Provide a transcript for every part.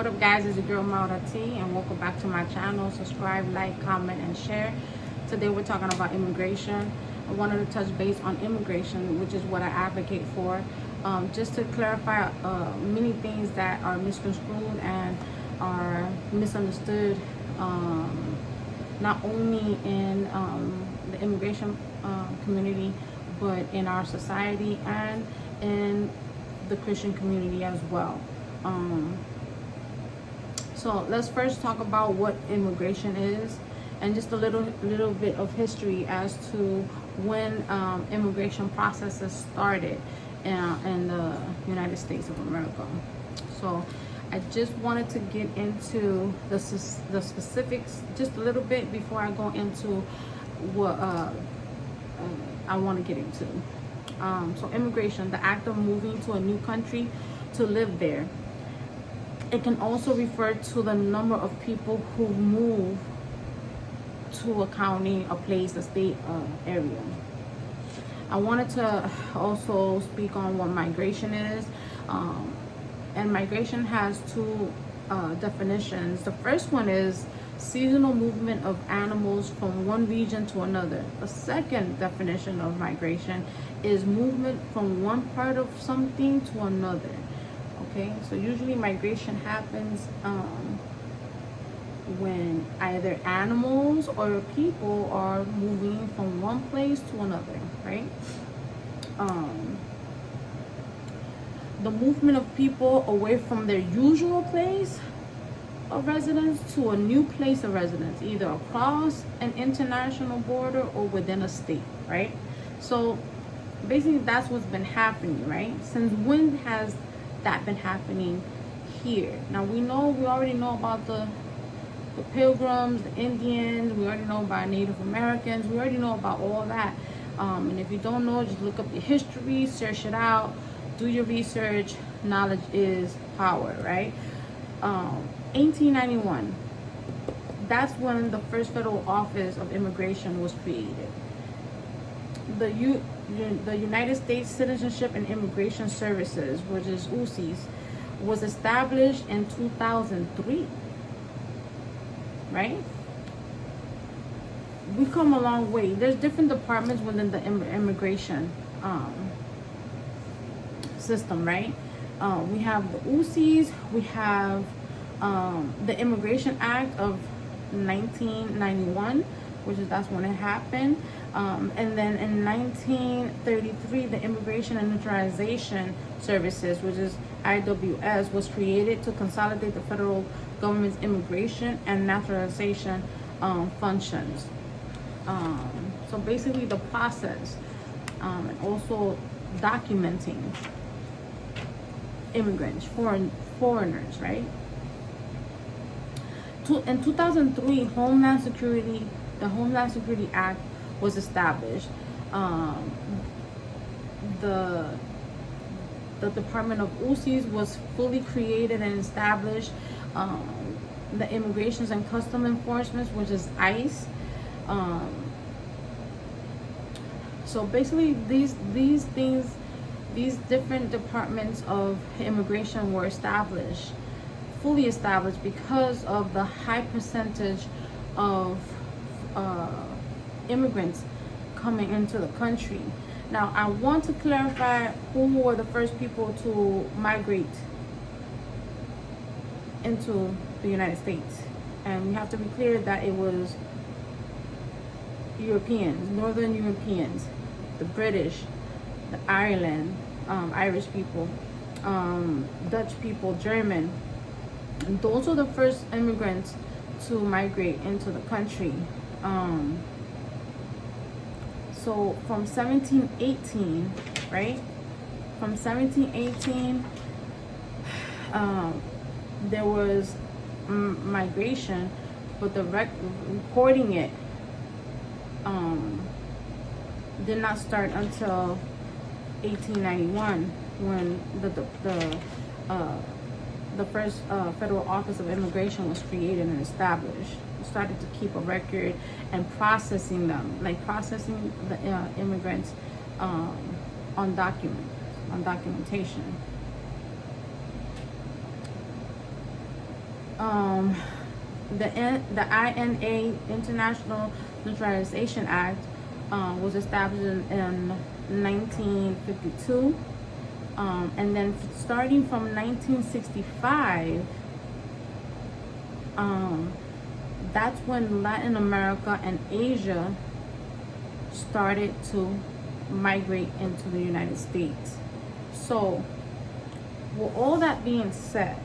What up, guys? It's your girl Maura T, and welcome back to my channel. Subscribe, like, comment, and share. Today we're talking about immigration. I wanted to touch base on immigration, which is what I advocate for, just to clarify many things that are misconstrued and are misunderstood, not only in the immigration community, but in our society and in the Christian community as well. So let's first talk about what immigration is, and just a little bit of history as to when immigration processes started in the United States of America. So I just wanted to get into the specifics just a little bit before I go into what I want to get into. So immigration, the act of moving to a new country to live there. It can also refer to the number of people who move to a county, a place, a state, area. I wanted to also speak on what migration is. And migration has two definitions. The first one is seasonal movement of animals from one region to another. The second definition of migration is movement from one part of something to another. Okay, so usually migration happens when either animals or people are moving from one place to another, right? The movement of people away from their usual place of residence to a new place of residence, either across an international border or within a state, right? So basically that's what's been happening, right? Since when has that been happening here? Now we already know about the Pilgrims, the Indians. We already know about Native Americans. We already know about all that. And if you don't know, just look up your history, search it out, do your research. Knowledge is power, right? 1891. That's when the first federal office of immigration was created. The United States Citizenship and Immigration Services, which is UCIS, was established in 2003, right? We come a long way. There's different departments within the immigration system, right? We have the UCIS, we have the Immigration Act of 1991, that's when it happened. And then in 1933, the Immigration and Naturalization Services, which is IWS, was created to consolidate the federal government's immigration and naturalization functions. So basically the process, and also documenting immigrants, foreigners, right? In 2003, the Homeland Security Act was established. The Department of UCIS was fully created and established. The Immigrations and Custom Enforcement, which is ICE. So basically these things, these different departments of immigration were fully established because of the high percentage of immigrants coming into the country. Now, I want to clarify who were the first people to migrate into the United States. And we have to be clear that it was Europeans, Northern Europeans, the British, the Irish people, Dutch people, German. And those are the first immigrants to migrate into the country. So from 1718, right? From 1718, there was migration, but the recording it did not start until 1891, when the first federal office of immigration was created and established. We started to keep a record and processing them, like processing the immigrants on documentation. um, the INA, International Naturalization Act, was established in 1952, and then starting from 1965, that's when Latin America and Asia started to migrate into the United States. So, with all that being said,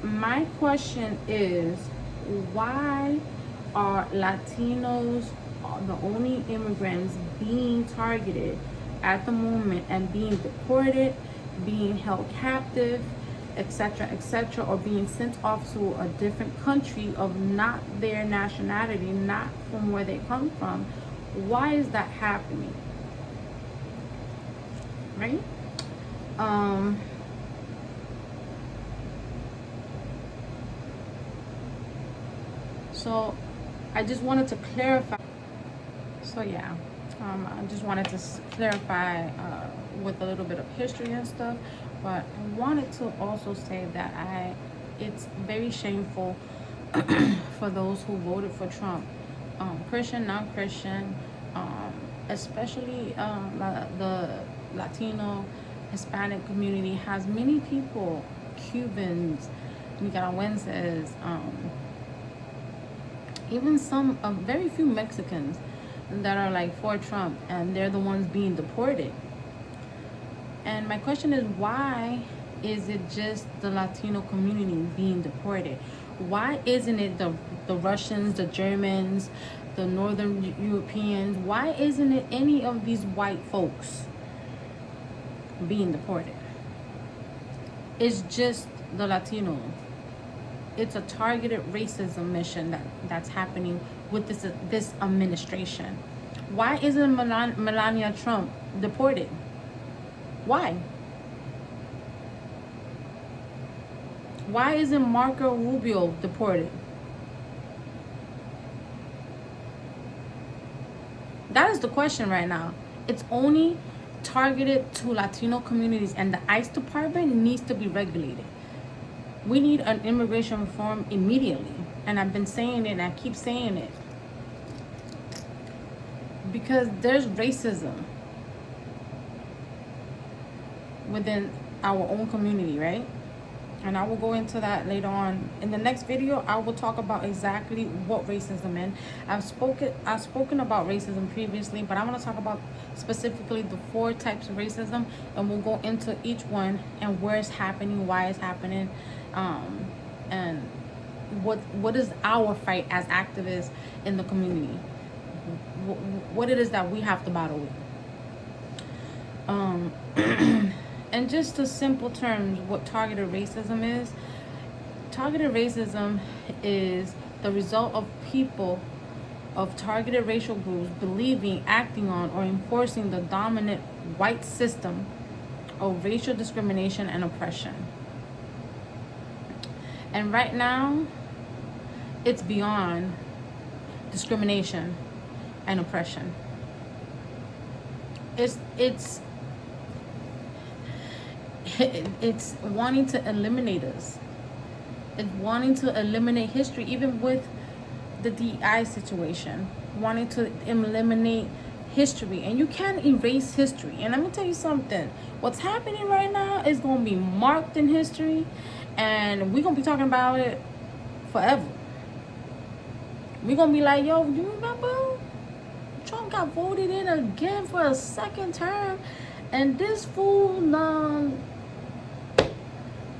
my question is, why are Latinos the only immigrants being targeted at the moment and being deported, being held captive, etc., or being sent off to a different country of not their nationality, not from where they come from? Why is that happening? Right? So I just wanted to clarify. So yeah, I just wanted to clarify with a little bit of history and stuff, but I wanted to also say that it's very shameful for those who voted for Trump, Christian, non-Christian, especially the Latino, Hispanic community has many people, Cubans, Nicaraguenses, even some very few Mexicans that are like for Trump, and they're the ones being deported. And my question is, why is it just the Latino community being deported? Why isn't it the Russians, the Germans, the Northern Europeans? Why isn't it any of these white folks being deported? It's just the Latino. It's a targeted racism mission that's happening with this administration. Why isn't Melania Trump deported? Why? Why isn't Marco Rubio deported? That is the question right now. It's only targeted to Latino communities, and the ICE department needs to be regulated. We need an immigration reform immediately. And I've been saying it, and I keep saying it. Because there's racism within our own community, right? And I will go into that later on. In the next video, I will talk about exactly what racism is. I've spoken about racism previously, but I want to talk about specifically the 4 types of racism, and we'll go into each one and where it's happening, why it's happening, and what is our fight as activists in the community, what it is that we have to battle with. And just the simple terms, what targeted racism is. Targeted racism is the result of people of targeted racial groups believing, acting on, or enforcing the dominant white system of racial discrimination and oppression. And right now, it's beyond discrimination and oppression. It's wanting to eliminate us. It's wanting to eliminate history, even with the DI situation, wanting to eliminate history. And you can't erase history. And I'm gonna tell you something, what's happening right now is gonna be marked in history, and we're gonna be talking about it forever. We're gonna be like, yo, do you remember Trump got voted in again for a second term, and this fool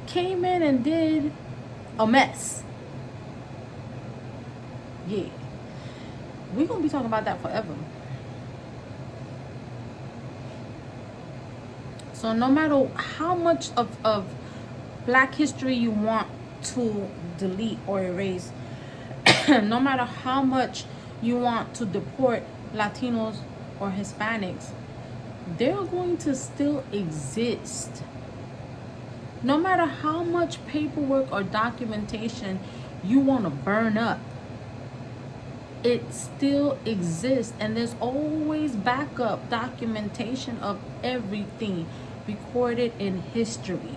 came in and did a mess? Yeah, we're gonna be talking about that forever. So no matter how much of Black history you want to delete or erase, no matter how much you want to deport Latinos or Hispanics, they're going to still exist. No matter how much paperwork or documentation you want to burn up, it still exists, and there's always backup documentation of everything recorded in history.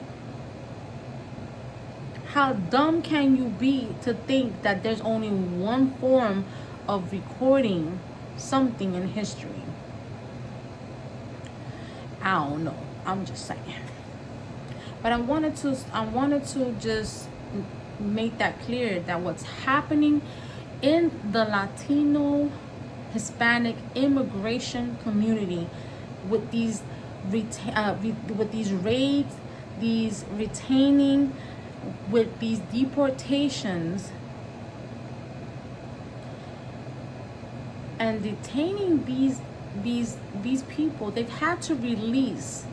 How dumb can you be to think that there's only one form of recording something in history? I don't know. I'm just saying. But I wanted to just make that clear that what's happening in the Latino Hispanic immigration community with these with these raids, these retaining, with these deportations and detaining these people, they've had to release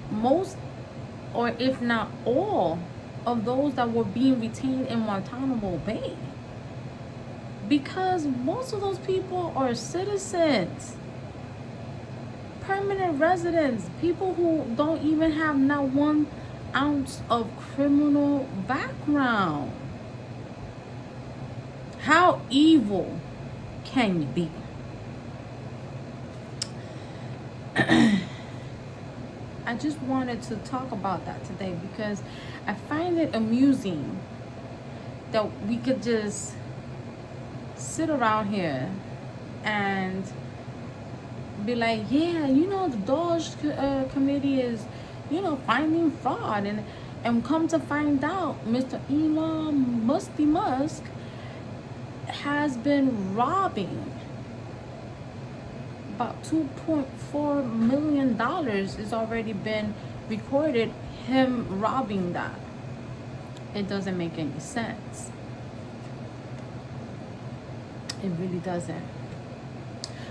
most, or if not all, of those that were being retained in Guantanamo Bay, because most of those people are citizens, permanent residents, people who don't even have not 1 ounce of criminal background. How evil can you be? I just wanted to talk about that today because I find it amusing that we could just sit around here and be like, yeah, the DOJ committee is, finding fraud, and come to find out Mr. Elon Musk has been robbing. About $2.4 million has already been recorded, him robbing that. It doesn't make any sense. It really doesn't.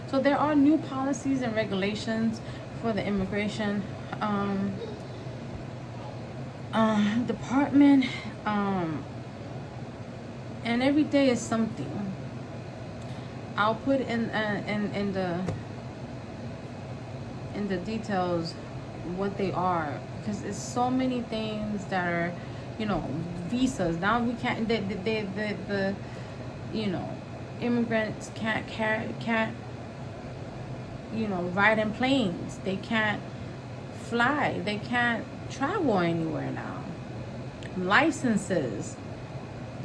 So there are new policies and regulations for the immigration department, and every day is something. I'll put in the details what they are, because it's so many things that are, visas. Now we can't, the immigrants can't ride in planes. They can't fly. They can't travel anywhere now. Licenses.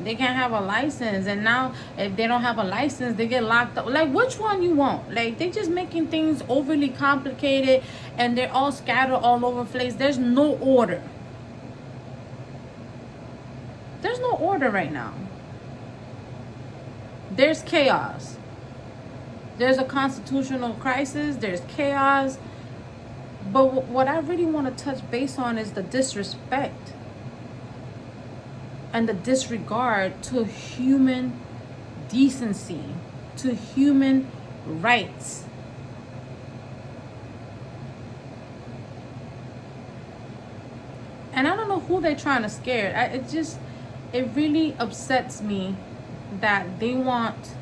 They can't have a license, and now if they don't have a license, they get locked up. Like, which one you want? Like, they just making things overly complicated, and they're all scattered all over the place. There's no order. There's no order right now. There's chaos. There's a constitutional crisis. There's chaos. But what I really want to touch base on is the disrespect and the disregard to human decency, to human rights. And I don't know who they're trying to scare. It really upsets me that they want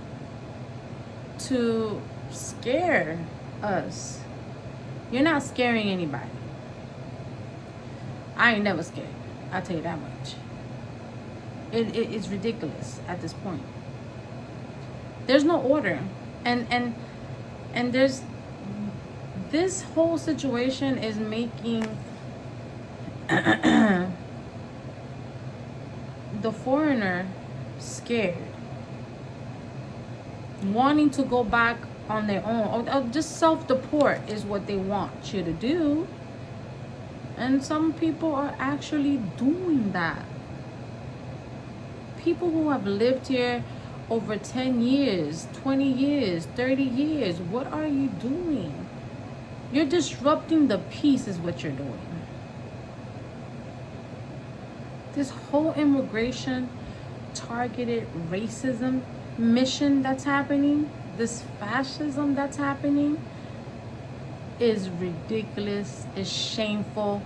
to scare us. You're not scaring anybody. I ain't never scared. I'll tell you that much. It's ridiculous at this point. There's no order, and there's this whole situation is making the foreigner scared, wanting to go back on their own, or just self-deport is what they want you to do. And some people are actually doing that. People who have lived here over 10 years, 20 years, 30 years, what are you doing? You're disrupting the peace is what you're doing. This whole immigration targeted racism mission that's happening, this fascism that's happening, is ridiculous, is shameful,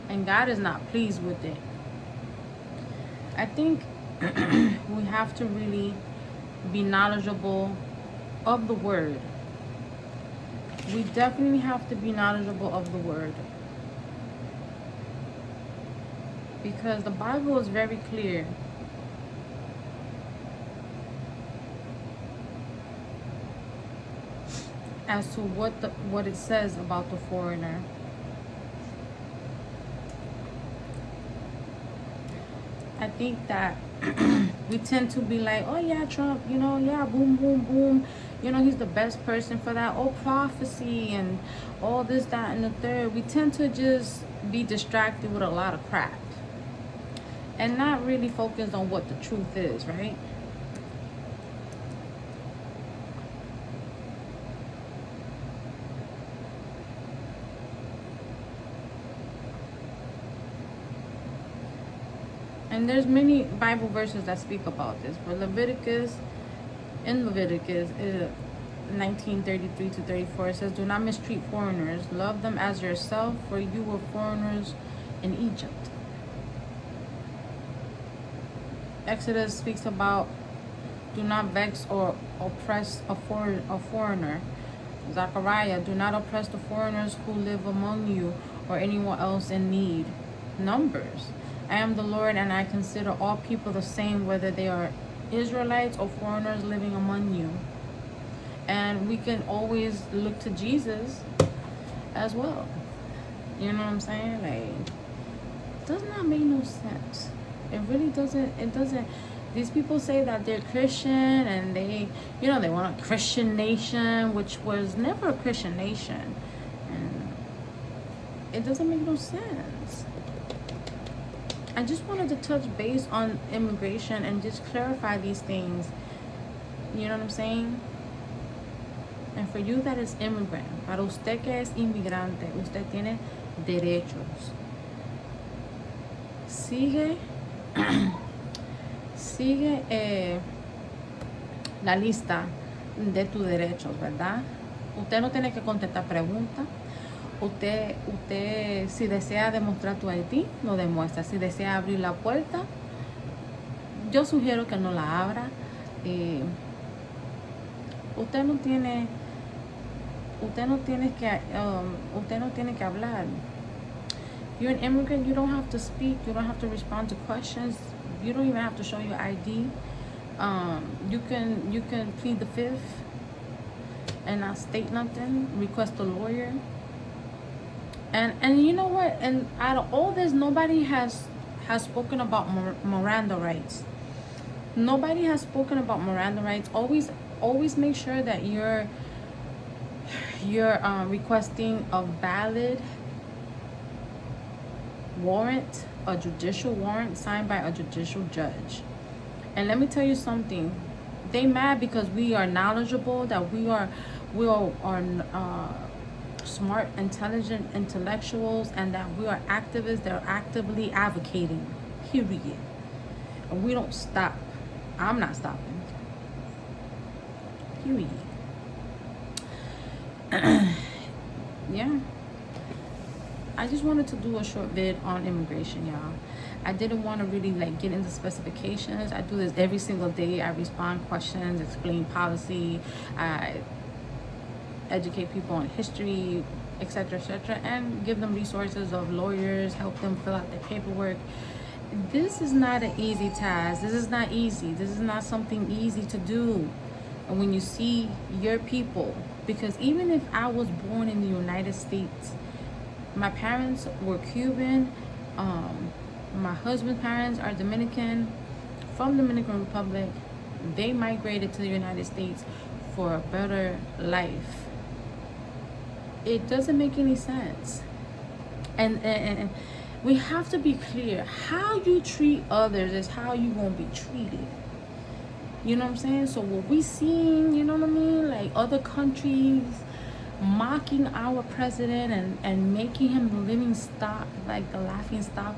and God is not pleased with it. I think we have to really be knowledgeable of the word. We definitely have to be knowledgeable of the word, because the Bible is very clear. As to what it says about the foreigner. I think that we tend to be like, oh yeah, Trump, you know, yeah, boom, boom, boom. You know, he's the best person for that. Oh, prophecy and all this, that, and the third. We tend to just be distracted with a lot of crap and not really focus on what the truth is, right? And there's many Bible verses that speak about this. But in Leviticus 19:33 to 34, it says, do not mistreat foreigners. Love them as yourself, for you were foreigners in Egypt. Exodus speaks about do not vex or oppress a foreigner. Zechariah, do not oppress the foreigners who live among you or anyone else in need. Numbers, I am the Lord, and I consider all people the same, whether they are Israelites or foreigners living among you. And we can always look to Jesus as well. You know what I'm saying? Like, it does not make no sense. It really doesn't. It doesn't. These people say that they're Christian and they, you know, they want a Christian nation, which was never a Christian nation. And it doesn't make no sense. I just wanted to touch base on immigration and just clarify these things. You know what I'm saying? And for you that is immigrant, para usted que es inmigrante, usted tiene derechos. Sigue la lista de tus derechos, ¿verdad? Usted no tiene que contestar preguntas. Usted, si desea demostrar tu ID, lo demuestra. Si desea abrir la puerta, yo sugiero que no la abra. Usted no tiene que hablar. If you're an immigrant, you don't have to speak. You don't have to respond to questions. You don't even have to show your ID. You can plead the fifth and not state nothing. Request a lawyer. And you know what? And out of all this, nobody has spoken about Miranda rights. Nobody has spoken about Miranda rights. Always make sure that you're requesting a valid warrant, a judicial warrant signed by a judicial judge. And let me tell you something, they mad because we are knowledgeable, that we are smart, intelligent intellectuals, and that we are activists that are actively advocating, period. And we don't stop. I'm not stopping, period. Yeah, I just wanted to do a short vid on immigration, y'all. I didn't want to really like get into specifications. I do this every single day. I respond questions, explain policy, I educate people on history, etc., and give them resources of lawyers, help them fill out their paperwork. This is not an easy task. This is not easy. This is not something easy to do. And when you see your people, because even if I was born in the United States, my parents were Cuban, my husband's parents are Dominican, from Dominican Republic. They migrated to the United States for a better life. It doesn't make any sense. And we have to be clear. How you treat others is how you won't be treated. You know what I'm saying? So what we seeing, you know what I mean? Like other countries mocking our president and making him the living stock, like the laughing stock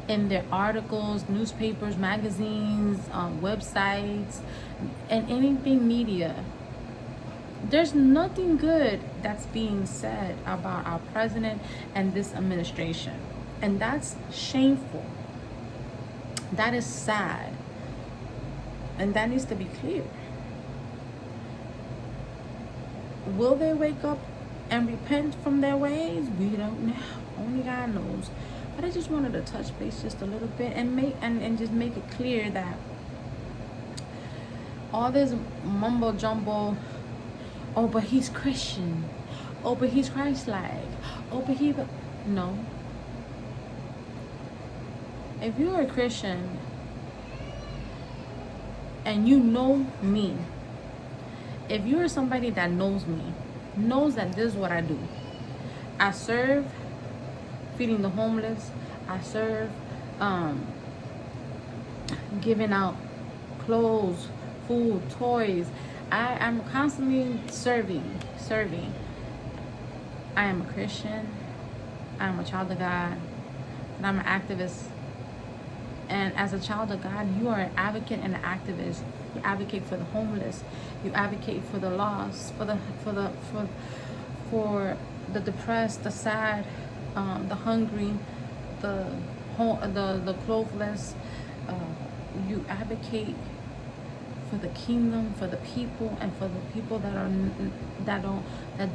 in their articles, newspapers, magazines, websites, and anything media. There's nothing good that's being said about our president and this administration. And that's shameful. That is sad. And that needs to be clear. Will they wake up and repent from their ways? We don't know. Only God knows. But I just wanted to touch base just a little bit and just make it clear that all this mumbo jumbo, oh, but he's Christian, oh, but he's Christ-like, oh, but no. If you're a Christian and you know me, if you're somebody that knows me, knows that this is what I do. I serve feeding the homeless. I serve giving out clothes, food, toys. I'm constantly serving. I am a Christian. I am a child of God. And I'm an activist. And as a child of God, you are an advocate and an activist. You advocate for the homeless. You advocate for the lost, for the depressed, the sad, the hungry, the clothesless. You advocate for the kingdom, for the people, and for the people that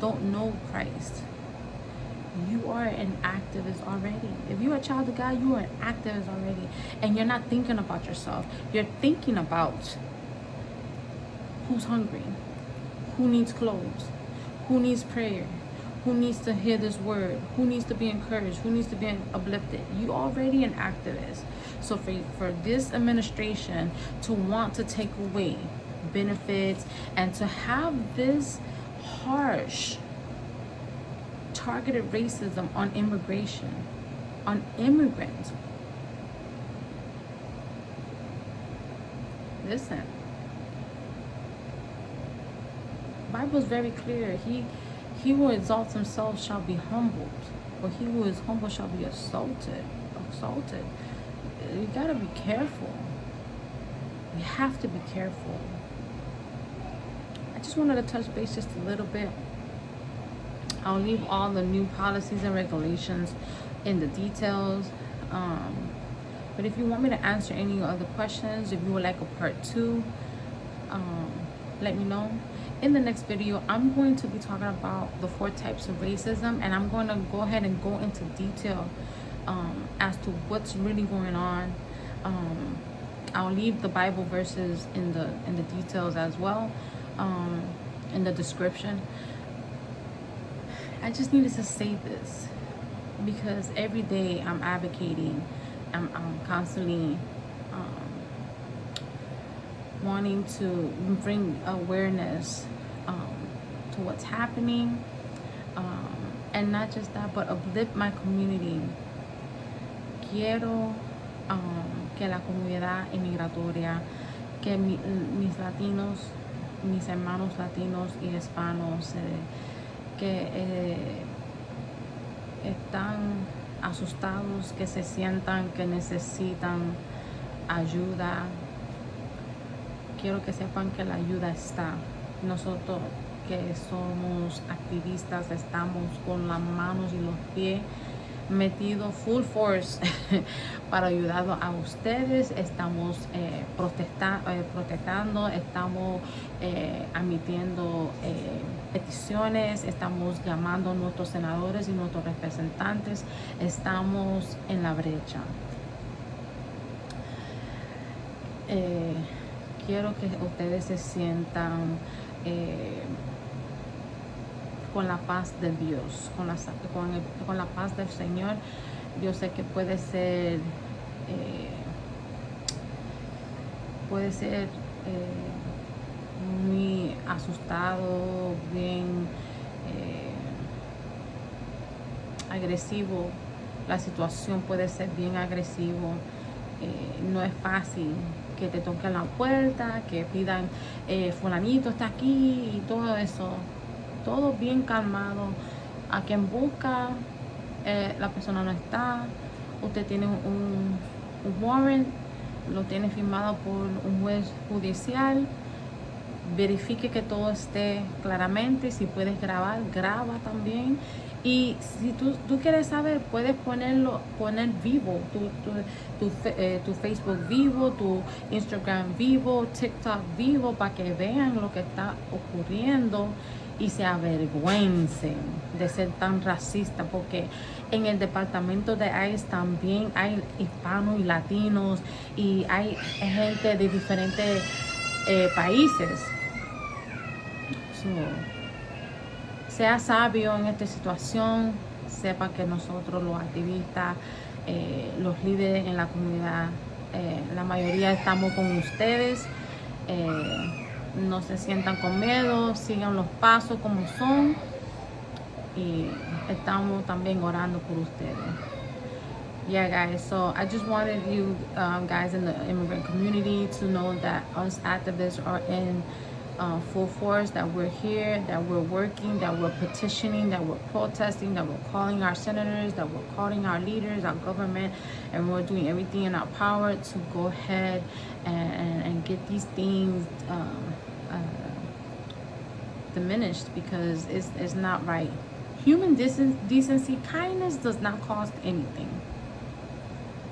don't know Christ. You are an activist already. If you're a child of God, you are an activist already. And you're not thinking about yourself. You're thinking about who's hungry, who needs clothes, who needs prayer, who needs to hear this word, who needs to be encouraged, who needs to be uplifted. You already an activist. So for this administration to want to take away benefits and to have this harsh targeted racism on immigration, on immigrants. Listen, the Bible is very clear. He who exalts himself shall be humbled, but he who is humble shall be exalted. You gotta be careful. You have to be careful. I just wanted to touch base just a little bit. I'll leave all the new policies and regulations in the details. But if you want me to answer any other questions, if you would like a part 2, let me know. In the next video, I'm going to be talking about the 4 types of racism, and I'm going to go ahead and go into detail as to what's really going on. I'll leave the Bible verses in the details as well, in the description. I just needed to say this because every day I'm advocating, I'm constantly wanting to bring awareness to what's happening, and not just that, but uplift my community. Quiero que la comunidad inmigratoria, que mis latinos, mis hermanos latinos y hispanos, que están asustados, que se sientan que necesitan ayuda. Quiero que sepan que la ayuda está. Nosotros que somos activistas estamos con las manos y los pies metidos full force para ayudar a ustedes. Estamos protestando, estamos admitiendo peticiones, estamos llamando a nuestros senadores y nuestros representantes. Estamos en la brecha. Quiero que ustedes se sientan con la paz de Dios, con la paz del Señor. Yo sé que puede ser muy asustado, bien agresivo. La situación puede ser bien agresivo. No es fácil que te toquen la puerta, que pidan fulanito está aquí y todo eso. Todo bien calmado. A quien busca, la persona no está. Usted tiene un warrant, lo tiene firmado por un juez judicial. Verifique que todo esté claramente. Si puedes grabar, graba también. Y si tú quieres saber, puedes poner vivo, tu Facebook vivo, tu Instagram vivo, TikTok vivo, para que vean lo que está ocurriendo y se avergüencen de ser tan racista, porque en el departamento de ICE también hay hispanos y latinos y hay gente de diferentes países. Sea sabio en esta situación, sepa que nosotros los activistas los líderes en la comunidad. La mayoría estamos con ustedes. No se sientan con miedo, sigan los pasos como son y estamos también orando por ustedes. Yeah, guys, so I just wanted you guys in the immigrant community to know that us activists are in full force, that we're here, that we're working, that we're petitioning, that we're protesting, that we're calling our senators, that we're calling our leaders, our government, and we're doing everything in our power to go ahead and get these things diminished, because it's not right. Human decency, kindness does not cost anything.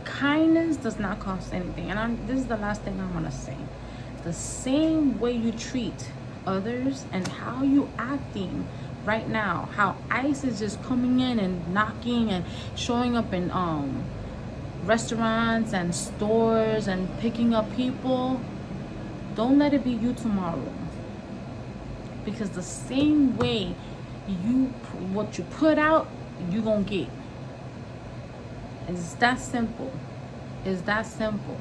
Kindness does not cost anything. And this is the last thing I'm going to say. The same way you treat others and how you acting right now, how ICE is just coming in and knocking and showing up in restaurants and stores and picking up people, don't let it be you tomorrow. Because the same way what you put out, you gonna get. It's that simple. It's that simple.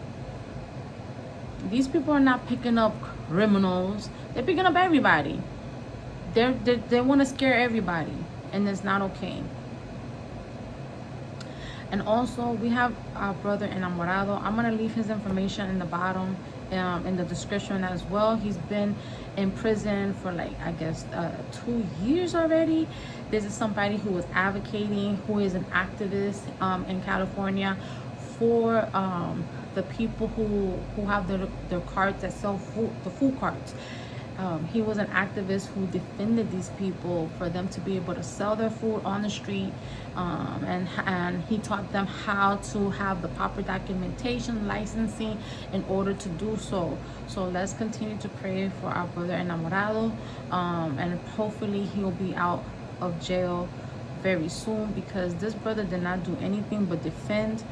These people are not picking up criminals. They're picking up everybody. They want to scare everybody, and it's not okay. And also, we have our brother Enamorado. I'm gonna leave his information in the bottom, in the description as well. He's been in prison for like, I guess 2 years already. This is somebody who was advocating, who is an activist in California for the people who have their carts that sell food, the food carts. He was an activist who defended these people for them to be able to sell their food on the street, and he taught them how to have the proper documentation, licensing in order to do so. So let's continue to pray for our brother Enamorado, and hopefully he'll be out of jail very soon, because this brother did not do anything but defend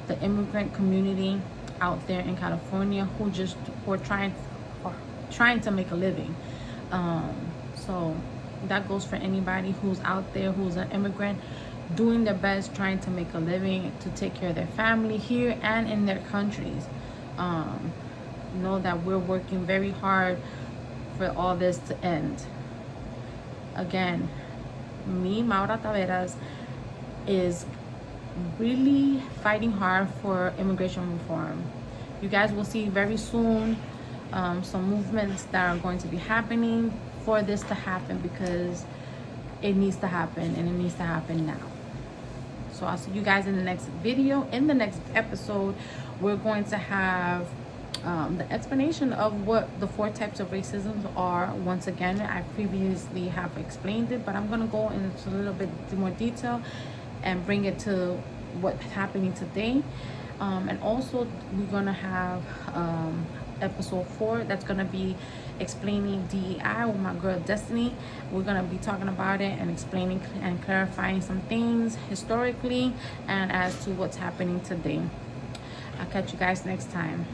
the immigrant community out there in California who are trying to make a living. So that goes for anybody who's out there who's an immigrant doing their best, trying to make a living, to take care of their family here and in their countries. Know that we're working very hard for all this to end. Again, me, Maura Taveras, is really fighting hard for immigration reform. You guys will see very soon some movements that are going to be happening for this to happen, because it needs to happen, and it needs to happen now. So I'll see you guys in the next video. In the next episode, we're going to have the explanation of what the 4 types of racism are. Once again, I previously have explained it, but I'm going to go into a little bit more detail and bring it to what's happening today. And also, we're going to have episode 4 that's going to be explaining DEI with my girl Destiny. We're going to be talking about it and explaining and clarifying some things historically and as to what's happening today. I'll catch you guys next time.